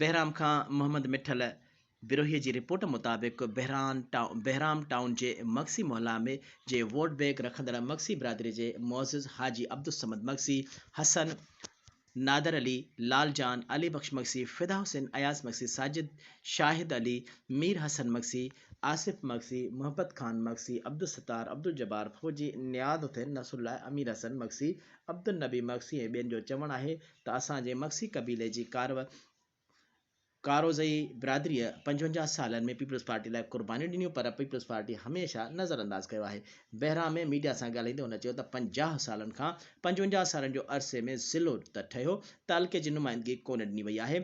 बहराम खां मोहम्मद मिठल बिरोही जी रिपोर्ट मुताबिक़ बहराम टाउन जे मक्सी मोहल्ला में जे वोट बैंक रखंदड़ मक्सी बिरादरी जे मोअज़्ज़िज़ हाजी अब्दुल समद मक्सी, हसन नादर अली, लाल जान, अली बख्श मक्सी, फिदा हुसैन, अयास मक्सी, साजिद, शाहिद अली, मीर हसन मक्सी, आसिफ मक्सी, मोहब्बत खान मक्सी, अब्दुल सत्तार, अब्दुल जब्बार, फौजी, नियाद हुसैन, नसरुल्लाह, अमीर हसन मक्सी, अब्दुल नबी मक्सी ऐं ॿियनि जो चवणु आहे त असांजे मक्सी कबीले जी कारोज़ई बिरादरीअ 55 सालनि में पीपल्स पार्टी लाइ क़ुर्बानियूं ॾिनियूं, पर पीपल्स पार्टी हमेशह नज़रअंदाज कयो आहे। बहराम में मीडिया सां ॻाल्हाईंदे हुन चयो त 50 सालनि खां 55 सालनि जो अरसे में ज़िलो त ठहियो, तालके जी नुमाइंदगी कोन ॾिनी वई आहे।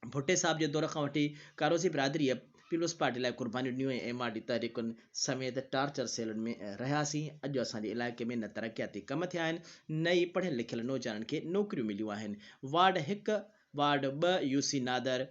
भुट्टे साहब जे दौर खां वठी कारोज़ी बिरादरीअ पीपल्स पार्टी लाइ क़ुर्बानियूं ॾिनियूं ऐं MRD तहरीकुनि समेत टार्चर सेलनि में रहियासीं। अॼु असांजे इलाइक़े में न तरक़ियाती कम थिया आहिनि, न ई पढ़ियल लिखियल नौजवाननि खे नौकरियूं मिलियूं आहिनि। वार्ड 1, वार्ड 2 UC नादर,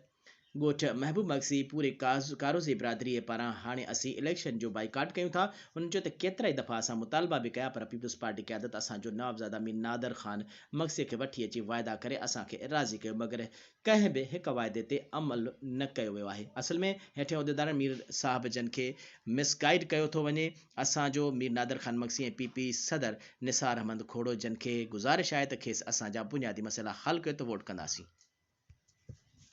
ॻोठ महबूब मक्सी पूरे कारोज़ी बिरादरीअ पारां हाणे असीं इलेक्शन जो बाइकाट कयूं था। उन्हनि चयो त केतिरा ई दफ़ा असां मुतालबा बि कया, पर पीपल्स पार्टी क़यादत असांजो नवाबज़ादा मीर नादर ख़ान मक्सीअ खे वठी अची वाइदा करे असांखे राज़ी कयो, मगर कंहिं बि हिक वाइदे ते अमल न कयो वियो आहे। असल में हेठियां उहिदेदारनि मीर साहब जन खे मिसगाइड कयो थो वञे। असांजो मीर नादर ख़ान मक्सी ऐं PP सदर निसार अहमद खोड़ो जन खे गुज़ारिश आहे त खेसि असांजा बुनियादी मसइला हल कयो त वोट कंदासीं।